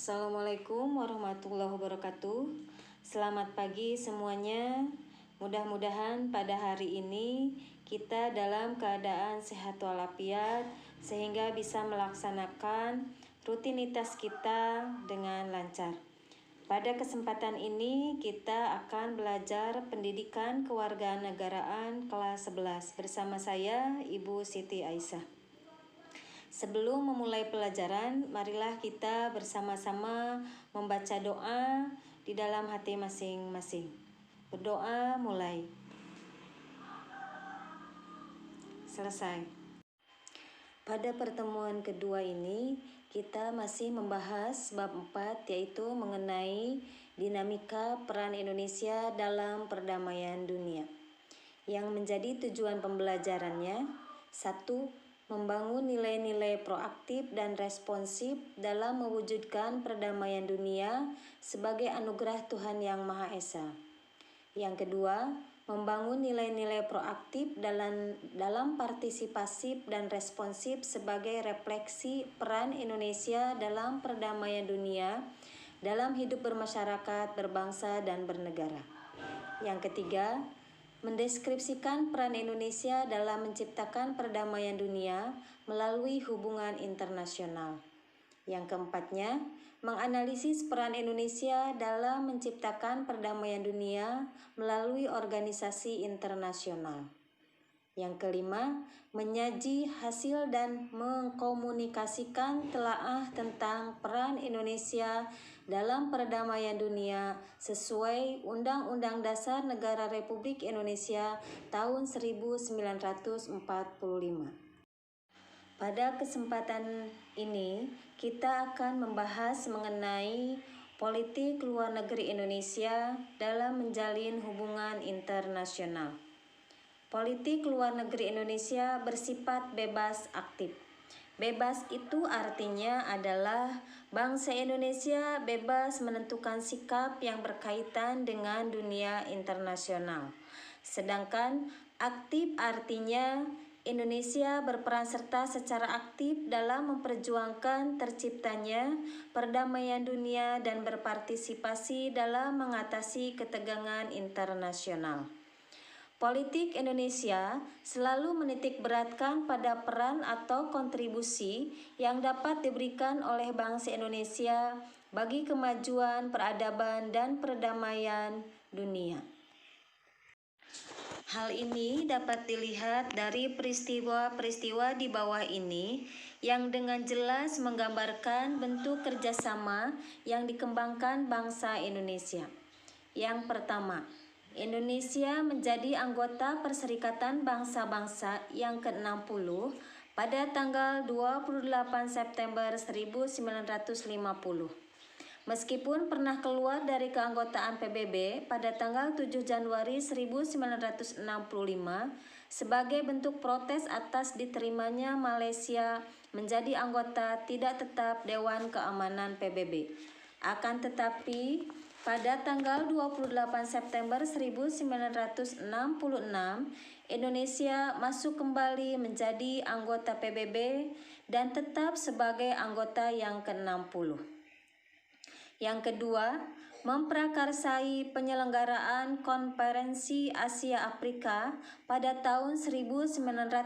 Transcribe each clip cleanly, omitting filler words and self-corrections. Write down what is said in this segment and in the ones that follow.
Assalamualaikum warahmatullahi wabarakatuh. Selamat pagi semuanya. Mudah-mudahan pada hari ini kita dalam keadaan sehat walafiat sehingga bisa melaksanakan rutinitas kita dengan lancar. Pada kesempatan ini kita akan belajar pendidikan kewarganegaraan kelas 11 bersama saya Ibu Siti Aisyah. Sebelum memulai pelajaran, marilah kita bersama-sama membaca doa di dalam hati masing-masing. Berdoa mulai. Selesai. Pada pertemuan kedua ini, kita masih membahas bab 4 yaitu mengenai dinamika peran Indonesia dalam perdamaian dunia. Yang menjadi tujuan pembelajarannya, 1. Membangun nilai-nilai proaktif dan responsif dalam mewujudkan perdamaian dunia sebagai anugerah Tuhan Yang Maha Esa. Yang kedua, membangun nilai-nilai proaktif dalam partisipasif dan responsif sebagai refleksi peran Indonesia dalam perdamaian dunia dalam hidup bermasyarakat, berbangsa, dan bernegara. Yang ketiga, mendeskripsikan peran Indonesia dalam menciptakan perdamaian dunia melalui hubungan internasional. Yang keempatnya, menganalisis peran Indonesia dalam menciptakan perdamaian dunia melalui organisasi internasional. Yang kelima, menyaji hasil dan mengkomunikasikan telaah tentang peran Indonesia dalam perdamaian dunia sesuai Undang-Undang Dasar Negara Republik Indonesia tahun 1945. Pada kesempatan ini, kita akan membahas mengenai politik luar negeri Indonesia dalam menjalin hubungan internasional. Politik luar negeri Indonesia bersifat bebas aktif. Bebas itu artinya adalah bangsa Indonesia bebas menentukan sikap yang berkaitan dengan dunia internasional. Sedangkan aktif artinya Indonesia berperan serta secara aktif dalam memperjuangkan terciptanya perdamaian dunia dan berpartisipasi dalam mengatasi ketegangan internasional. Politik Indonesia selalu menitik beratkan pada peran atau kontribusi yang dapat diberikan oleh bangsa Indonesia bagi kemajuan, peradaban, dan perdamaian dunia. Hal ini dapat dilihat dari peristiwa-peristiwa di bawah ini yang dengan jelas menggambarkan bentuk kerjasama yang dikembangkan bangsa Indonesia. Yang pertama, Indonesia menjadi anggota Perserikatan Bangsa-Bangsa yang ke-60 pada tanggal 28 September 1950. Meskipun pernah keluar dari keanggotaan PBB pada tanggal 7 Januari 1965 sebagai bentuk protes atas diterimanya Malaysia menjadi anggota tidak tetap Dewan Keamanan PBB. Akan tetapi, pada tanggal 28 September 1966, Indonesia masuk kembali menjadi anggota PBB dan tetap sebagai anggota yang ke-60. Yang kedua, memprakarsai penyelenggaraan Konferensi Asia Afrika pada tahun 1955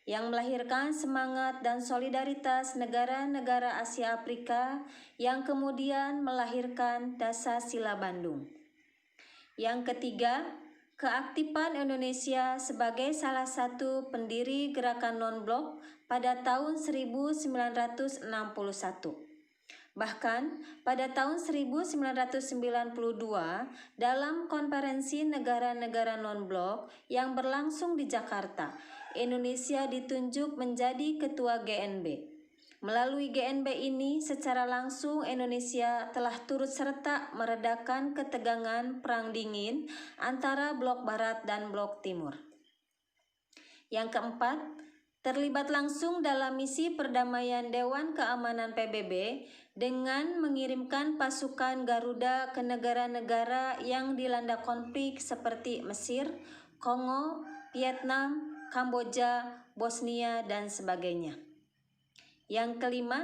yang melahirkan semangat dan solidaritas negara-negara Asia Afrika yang kemudian melahirkan Dasar-Sila Bandung. Yang ketiga, keaktifan Indonesia sebagai salah satu pendiri gerakan non-blok pada tahun 1961. Bahkan pada tahun 1992 dalam konferensi negara-negara non-blok yang berlangsung di Jakarta, Indonesia ditunjuk menjadi ketua GNB. Melalui GNB ini secara langsung Indonesia telah turut serta meredakan ketegangan Perang Dingin antara blok Barat dan blok Timur. Yang keempat, terlibat langsung dalam misi perdamaian Dewan Keamanan PBB dengan mengirimkan pasukan Garuda ke negara-negara yang dilanda konflik seperti Mesir, Kongo, Vietnam, Kamboja, Bosnia, dan sebagainya. Yang kelima,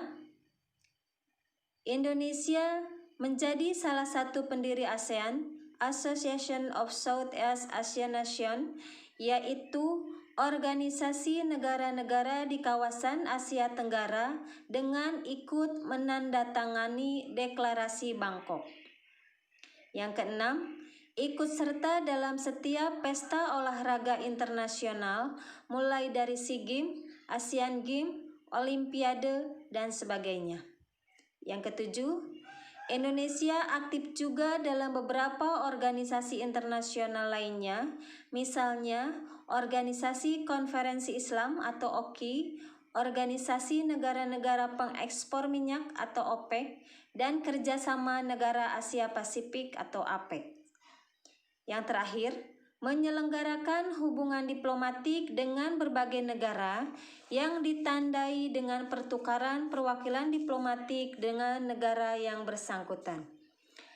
Indonesia menjadi salah satu pendiri ASEAN, Association of Southeast Asian Nations, yaitu organisasi negara-negara di kawasan Asia Tenggara dengan ikut menandatangani Deklarasi Bangkok. Yang keenam, ikut serta dalam setiap pesta olahraga internasional mulai dari SEA Games, Asian Games, Olimpiade, dan sebagainya. Yang ketujuh, Indonesia aktif juga dalam beberapa organisasi internasional lainnya, misalnya Organisasi Konferensi Islam atau OKI, Organisasi Negara-Negara Pengekspor Minyak atau OPEC, dan Kerjasama Negara Asia Pasifik atau APEC. Yang terakhir, menyelenggarakan hubungan diplomatik dengan berbagai negara yang ditandai dengan pertukaran perwakilan diplomatik dengan negara yang bersangkutan.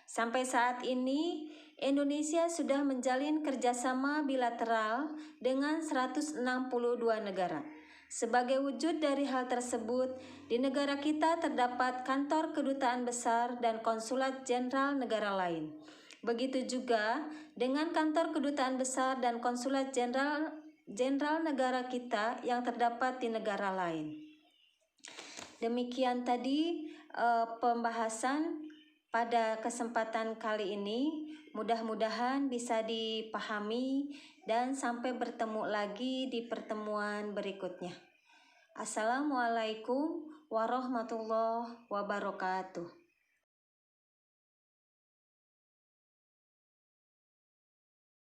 Sampai saat ini, Indonesia sudah menjalin kerjasama bilateral dengan 162 negara. Sebagai wujud dari hal tersebut, di negara kita terdapat kantor kedutaan besar dan konsulat jenderal negara lain. Begitu juga dengan kantor kedutaan besar dan konsulat jenderal negara kita yang terdapat di negara lain. Demikian tadi pembahasan pada kesempatan kali ini. Mudah-mudahan bisa dipahami dan sampai bertemu lagi di pertemuan berikutnya. Assalamualaikum warahmatullahi wabarakatuh.